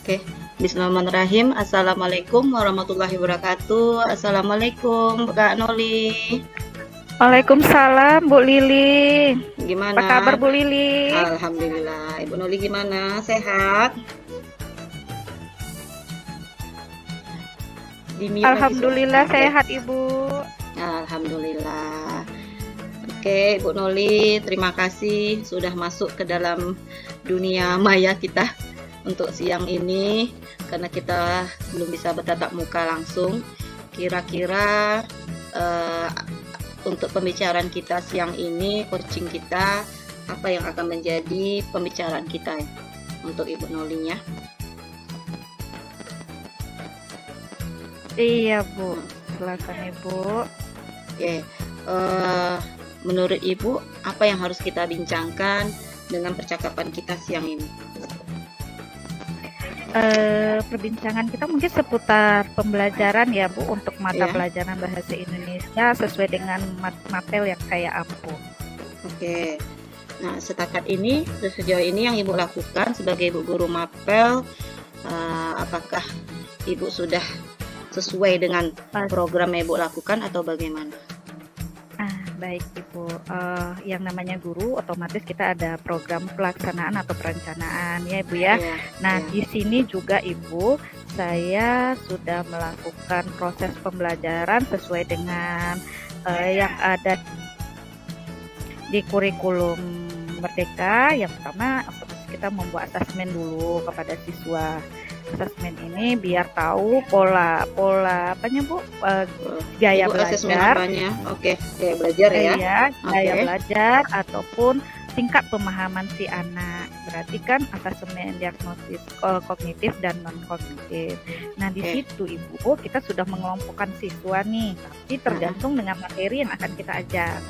Oke, bismillahirrahmanirrahim. Assalamualaikum warahmatullahi wabarakatuh. Assalamualaikum, Kak Noli. Waalaikumsalam Bu Lili. Apa kabar Gimana? Bu Lili? Alhamdulillah. Ibu Noli gimana? Sehat? Di mute lagi suara. Alhamdulillah Oke. sehat Ibu. Alhamdulillah. Oke, Ibu Noli, terima kasih sudah masuk ke dalam dunia maya kita untuk siang ini karena kita belum bisa bertatap muka langsung. Kira-kira eh, untuk pembicaraan kita siang ini, coaching kita, apa yang akan menjadi pembicaraan kita ya, untuk Ibu Nolinya? Iya Bu, Hmm, silakan Ibu. Oke, eh, menurut Ibu, apa yang harus kita bincangkan dengan percakapan kita siang ini? Perbincangan kita mungkin seputar pembelajaran ya Bu untuk mata Ya, pelajaran bahasa Indonesia sesuai dengan materi yang saya ampu. oke. Nah, setakat ini, sejauh ini yang Ibu lakukan sebagai Ibu Guru Mapel, apakah Ibu sudah sesuai dengan Pas. program yang Ibu lakukan atau bagaimana? Baik Ibu, yang namanya guru otomatis kita ada program pelaksanaan atau perencanaan ya Ibu ya. Ya, Nah ya, di sini juga Ibu, saya sudah melakukan proses pembelajaran sesuai dengan yang ada di kurikulum Merdeka. Yang pertama otomatis kita membuat asesmen dulu kepada siswa. Asesmen ini biar tahu pola apanya Bu, gaya Ibu asesmen belajar. apanya? Oke, gaya belajar ya. Iya, gaya Oke, belajar ataupun tingkat pemahaman si anak. Berarti kan asesmen diagnosis kognitif dan non kognitif. Nah, di oke. situ Ibu kita sudah mengelompokkan siswa nih, tapi Heeh, tergantung dengan materi yang akan kita ajar.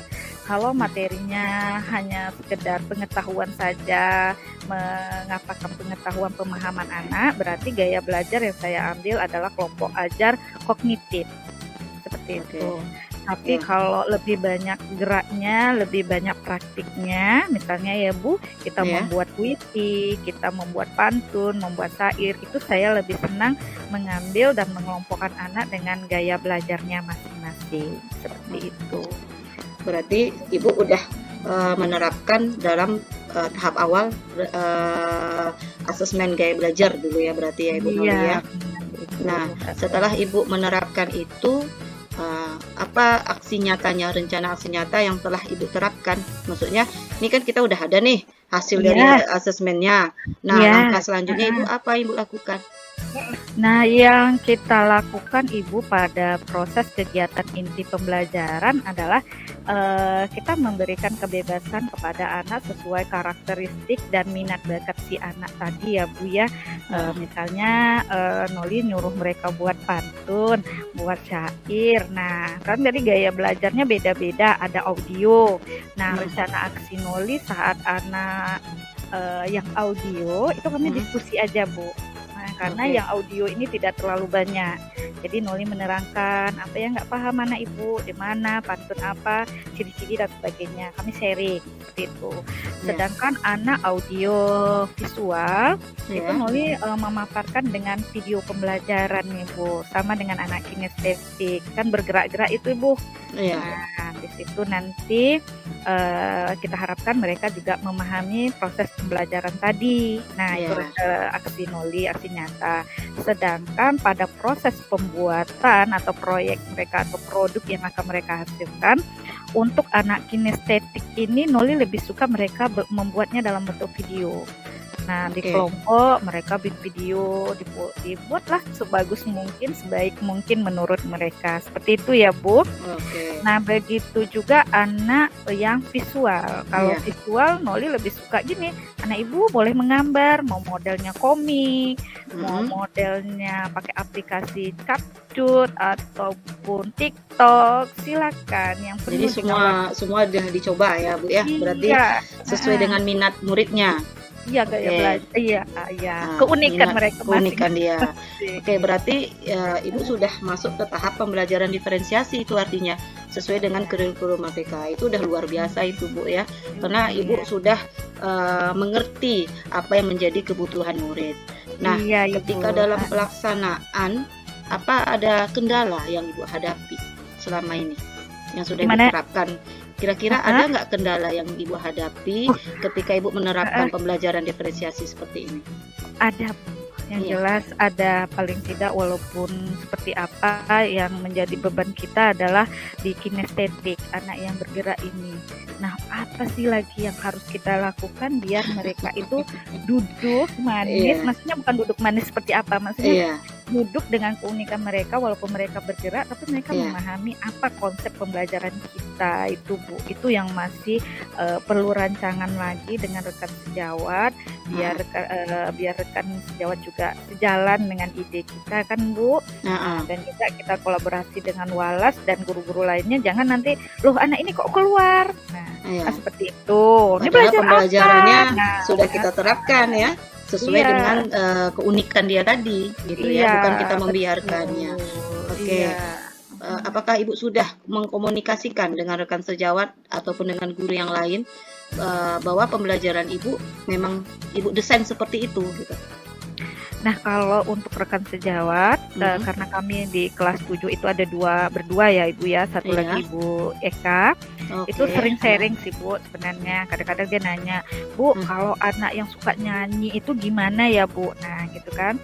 Kalau materinya hanya sekedar pengetahuan saja, mengapakan pengetahuan pemahaman anak, berarti gaya belajar yang saya ambil adalah kelompok ajar kognitif. Seperti oke. itu. Tapi Ya, kalau lebih banyak geraknya, lebih banyak praktiknya, misalnya ya Bu, kita ya. membuat puisi, kita membuat pantun, membuat syair, itu saya lebih senang mengambil dan mengelompokkan anak dengan gaya belajarnya masing-masing. Seperti itu. Berarti Ibu udah menerapkan dalam tahap awal asesmen gaya belajar dulu ya berarti ya Ibu Iya, Noli ya. benar itu. Nah, setelah Ibu menerapkan itu, apa aksi nyatanya, rencana aksi nyata yang telah Ibu terapkan? Maksudnya, ini kan kita udah ada nih hasil dari Iya, asesmennya. Nah, iya. langkah selanjutnya Ibu apa yang Ibu lakukan? Nah, yang kita lakukan Ibu pada proses kegiatan inti pembelajaran adalah kita memberikan kebebasan kepada anak sesuai karakteristik dan minat bakat si anak tadi ya Bu ya. Nah, Misalnya Noli nyuruh mereka buat pantun, buat syair. Nah, kan dari gaya belajarnya beda-beda, ada audio. Nah, hmm, rencana aksi Noli saat anak yang audio itu kami hmm, diskusi aja Bu. Nah, karena oke, yang audio ini tidak terlalu banyak. Jadi Noli menerangkan apa yang nggak paham mana Ibu, di mana, pantun apa, ciri-ciri dan sebagainya. Kami sharing seperti itu. ya, Sedangkan anak audio visual itu ya, Noli memaparkan dengan video pembelajaran nih Bu, sama dengan anak kinestetik kan bergerak-gerak itu Ibu. ya, Nah, di situ nanti kita harapkan mereka juga memahami proses pembelajaran tadi. Nah, itu ya, aksi Noli, aksi nyata. Sedangkan pada proses pembuatan atau proyek mereka atau produk yang akan mereka hasilkan, untuk anak kinestetik ini Noli lebih suka mereka membuatnya dalam bentuk video. Nah, di oke, kelompok mereka bikin video, dibuatlah sebagus mungkin, sebaik mungkin menurut mereka. Seperti itu ya, Bu. oke, Nah, begitu juga anak yang visual. Kalau ya, visual, Noli lebih suka gini, anak ibu boleh menggambar, mau modelnya komik, mau mm-mm. modelnya pakai aplikasi CapCut ataupun TikTok, silakan. Yang Jadi penuh dengan semua semua udah dicoba ya Bu ya. Berarti iya, sesuai heeh, dengan minat muridnya. iya gaya Oke. belajar, iya, iya, keunikan Minat mereka keunikan dia. masing-masing. Oke, berarti Ibu sudah masuk ke tahap pembelajaran diferensiasi itu artinya sesuai dengan kurikulum APK. Itu udah luar biasa itu Bu ya. Karena Ibu Iya, sudah mengerti apa yang menjadi kebutuhan murid. Nah, Iya, ketika Ibu. dalam pelaksanaan, apa ada kendala yang Ibu hadapi selama ini, yang sudah Ibu Gimana? terapkan? Kira-kira Heeh. ada nggak kendala yang Ibu hadapi Uh, ketika Ibu menerapkan heeh. pembelajaran diferensiasi seperti ini? Ada, Bu. Yang Iya, jelas ada paling tidak walaupun seperti apa yang menjadi beban kita adalah di kinestetik anak yang bergerak ini. Nah, apa sih lagi yang harus kita lakukan biar mereka itu duduk manis, iya, maksudnya bukan duduk manis seperti apa, maksudnya iya, duduk dengan keunikan mereka walaupun mereka bergerak tapi mereka iya, memahami apa konsep pembelajaran kita itu, Bu. Itu yang masih perlu rancangan lagi dengan rekan sejawat heeh, biar rekan sejawat juga sejalan dengan ide kita kan, Bu. heeh, Dan juga kita kolaborasi dengan Walas dan guru-guru lainnya, jangan nanti, "Loh anak ini kok keluar?" Nah, iya. seperti itu. "Ini Padahal belajar apa?" pembelajarannya Nah, sudah kita terapkan ya, sesuai dengan, iya, keunikan dia tadi, gitu ya, iya, bukan kita membiarkannya. betul, Oke, iya. apakah Ibu sudah mengkomunikasikan dengan rekan sejawat ataupun dengan guru yang lain, bahwa pembelajaran Ibu memang Ibu desain seperti itu, gitu? Nah, kalau untuk rekan sejawat, Mhm, karena kami di kelas 7 itu ada berdua ya Ibu ya, satu lagi iya, Ibu Eka, itu oke, sering heeh, sharing sih Bu sebenarnya. Kadang-kadang dia nanya, "Bu, mmm, kalau anak yang suka nyanyi itu gimana ya Bu?" Nah gitu kan,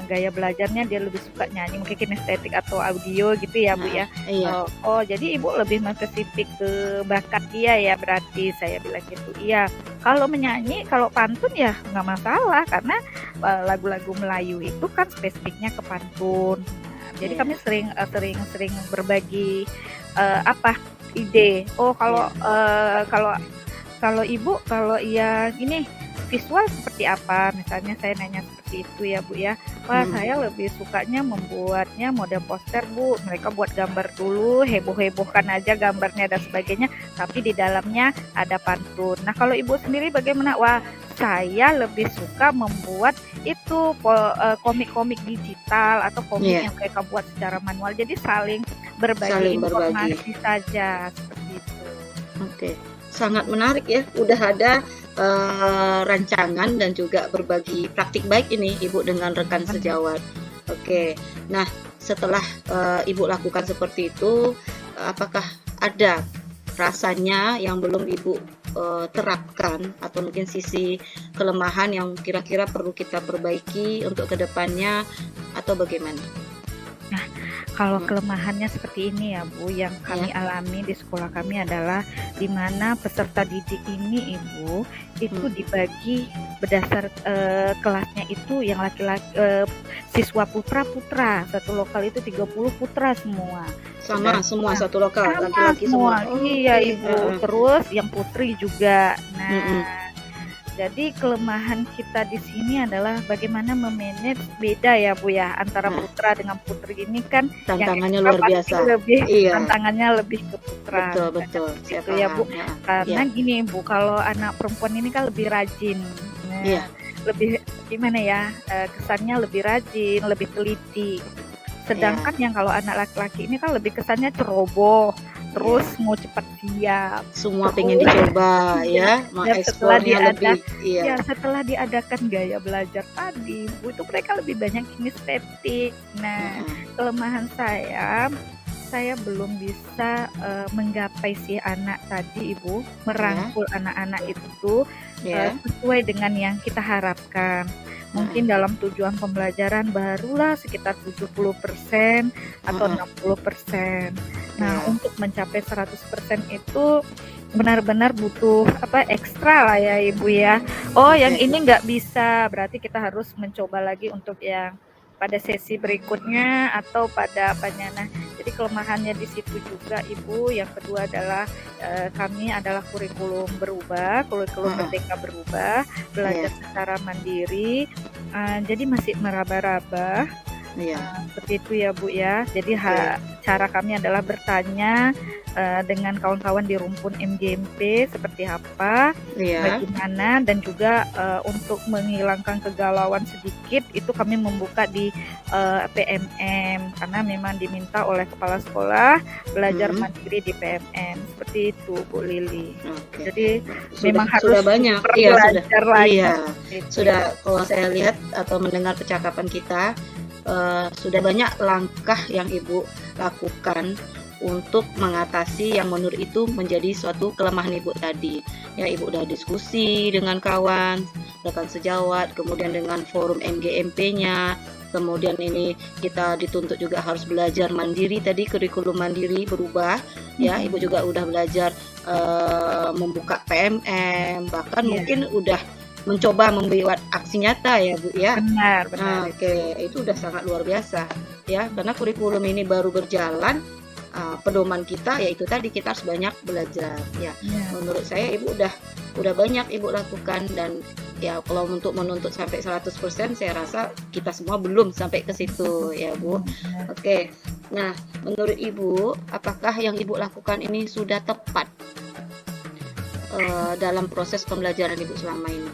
gaya belajarnya dia lebih suka nyanyi, mungkin kinestetik atau audio gitu ya Bu heeh, ya. iya, Oh jadi Ibu lebih mengspesifik ke bakat dia ya berarti, saya bilang gitu. Iya, kalau menyanyi, kalau pantun ya nggak masalah karena lagu-lagu Melayu itu kan spesifiknya ke pantun. Nah, jadi kami iya, sering berbagi apa ide. Oh kalau iya, kalau kalau ibu kalau yang ini visual seperti apa? Misalnya saya nanya seperti itu ya Bu ya. Wah mhm, saya lebih sukanya membuatnya model poster Bu. Mereka buat gambar dulu, heboh-hebohkan aja gambarnya dan sebagainya. Tapi di dalamnya ada pantun. Nah kalau ibu sendiri bagaimana? Wah saya lebih suka membuat itu komik-komik digital atau komik iya, yang mereka buat secara manual. Jadi saling berbagi saling berbagi. informasi saja seperti itu. Oke, sangat menarik ya. Udah ada rancangan dan juga berbagi praktik baik ini Ibu dengan rekan sejawat. Oke, nah setelah Ibu lakukan seperti itu, apakah ada rasanya yang belum Ibu terapkan atau mungkin sisi kelemahan yang kira-kira perlu kita perbaiki untuk kedepannya atau bagaimana? Kalau Hmm, kelemahannya seperti ini ya Bu, yang kami ya, alami di sekolah kami adalah di mana peserta didik ini Ibu, itu hmm. dibagi berdasar kelasnya itu yang laki-laki siswa putra-putra, satu lokal itu 30 putra semua. Sama semua Sedangkan satu lokal, sama laki-laki semua. semua, iya Oke, Ibu. heeh. Terus yang putri juga. Mhm. Nah, jadi kelemahan kita di sini adalah bagaimana memanage beda ya Bu ya antara Heeh, putra dengan putri ini kan yang tantangannya ekstra luar pasti biasa. lebih Iya, tantangannya lebih ke putra betul misalnya betul, seperti saya itu ya Bu. paham, heeh. Karena Iya, gini Bu, kalau anak perempuan ini kan lebih rajin. Nah, iya, lebih gimana ya, kesannya lebih rajin, lebih teliti. iya. Sedangkan yang kalau anak laki-laki ini kan lebih kesannya ceroboh, terus Iya, mau cepat siap, semua pengen terus dicoba iya, ya, dan setelah mengeksplornya lebih. ya Iya, setelah diadakan gaya belajar tadi, Bu, itu mereka lebih banyak kinestetik. Nah, heeh, kelemahan saya belum bisa, menggapai si anak tadi, Ibu, iya, merangkul anak-anak itu, iya, sesuai dengan yang kita harapkan. heeh, Mungkin dalam tujuan pembelajaran barulah sekitar 70% atau heeh, 60%. Nah, iya, untuk mencapai 100% itu benar-benar butuh apa ekstra lah ya Ibu ya. Oh yang oke, ini nggak bisa, berarti kita harus mencoba lagi untuk yang pada sesi berikutnya atau pada apanya. Nah, jadi kelemahannya di situ juga Ibu. Yang kedua adalah kami adalah kurikulum berubah, kurikulum heeh, merdeka berubah, belajar iya, secara mandiri. Jadi masih meraba-raba iya, seperti itu ya Bu ya. Jadi oke, cara kami adalah bertanya dengan kawan-kawan di rumpun MGMP seperti apa, Iya. bagaimana, dan juga untuk menghilangkan kegalauan sedikit itu kami membuka di PMM karena memang diminta oleh kepala sekolah belajar mandiri di PMM seperti itu Bu Lili. Oke. Jadi Sudah memang harus banyak. Iya, sudah. belajar lagi. Iya. Gitu. Sudah, kalau saya lihat atau mendengar percakapan kita, sudah banyak langkah yang Ibu lakukan untuk mengatasi yang menurut itu menjadi suatu kelemahan Ibu tadi. Ya, Ibu udah diskusi dengan kawan, rekan sejawat, kemudian dengan forum MGMP-nya, kemudian ini kita dituntut juga harus belajar mandiri tadi, kurikulum mandiri berubah. Ya, Ibu juga udah belajar membuka PMM, bahkan mungkin udah mencoba membuat aksi nyata ya Bu ya. Benar. Oke, itu udah sangat luar biasa ya, karena kurikulum ini baru berjalan. Pedoman kita yaitu tadi kita harus banyak belajar ya. Menurut saya Ibu udah banyak Ibu lakukan, dan ya kalau untuk menuntut sampai 100% saya rasa kita semua belum sampai ke situ ya Bu. Oke. Nah, menurut Ibu apakah yang Ibu lakukan ini sudah tepat dalam proses pembelajaran Ibu selama ini,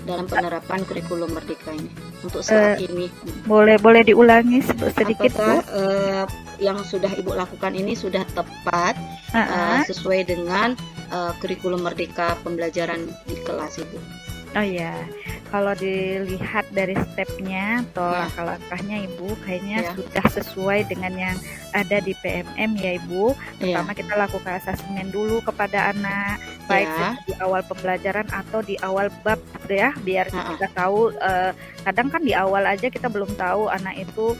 dalam penerapan kurikulum Merdeka ini untuk saat ini? Boleh diulangi sedikit Bu? Apakah yang sudah Ibu lakukan ini sudah tepat sesuai dengan kurikulum Merdeka pembelajaran di kelas Ibu? Oh ya, kalau dilihat dari stepnya atau langkah-langkahnya Ibu, kayaknya sudah sesuai dengan yang ada di PMM ya Ibu. Pertama kita lakukan asesmen dulu kepada anak, baik di awal pembelajaran atau di awal bab ya, biar kita tahu. Kadang kan di awal aja kita belum tahu anak itu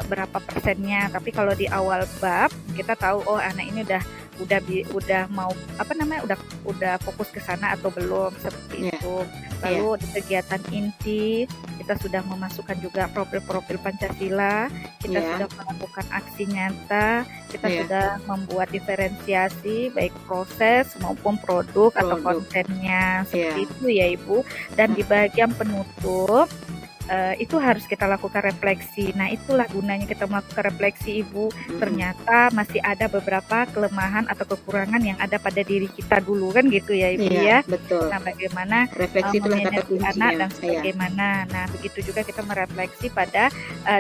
berapa persennya, tapi kalau di awal bab kita tahu oh anak ini udah mau udah fokus ke sana atau belum, seperti itu. Lalu di kegiatan inti kita sudah memasukkan juga profil Pancasila, kita sudah melakukan aksi nyata, kita sudah membuat diferensiasi baik proses maupun produk atau kontennya, seperti itu ya Ibu. Dan di bagian penutup itu harus kita lakukan refleksi. Nah, itulah gunanya kita melakukan refleksi Ibu. Ternyata masih ada beberapa kelemahan atau kekurangan yang ada pada diri kita dulu, kan gitu ya Ibu ya. Betul. Nah, bagaimana refleksi itulah kata kuncinya anak dan sebagaimana. Nah, begitu juga kita merefleksi pada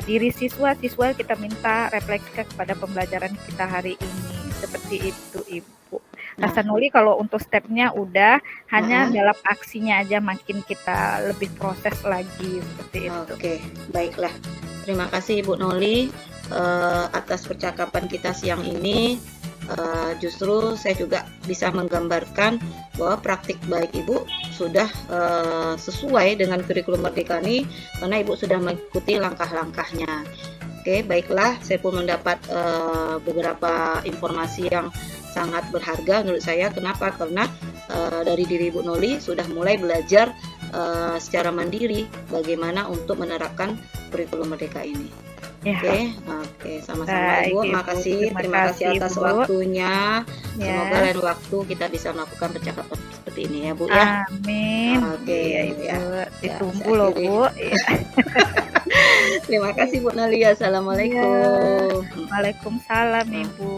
diri siswa kita minta refleksikan kepada pembelajaran kita hari ini. Seperti itu Ibu. Nah, Sanuli kalau untuk stepnya udah, hanya dalam aksinya aja makin kita lebih proses lagi seperti itu. Oke, baiklah. Terima kasih Ibu Noli atas percakapan kita siang ini. Justru saya juga bisa menggambarkan bahwa praktik baik Ibu sudah sesuai dengan kurikulum Merdeka ini, karena Ibu sudah mengikuti langkah-langkahnya. Oke, baiklah. Saya pun mendapat beberapa informasi yang sangat berharga menurut saya. Kenapa? Karena dari diri Ibu Noli sudah mulai belajar secara mandiri bagaimana untuk menerapkan kurikulum Merdeka ini. Oke, sama-sama Ibu. Terima kasih atas waktunya. Semoga lain waktu kita bisa melakukan percakapan seperti ini ya Bu ya. Amin. Oke, ditunggu loh Bu. Terima kasih Bu Noli. Assalamualaikum. Waalaikumsalam Ibu.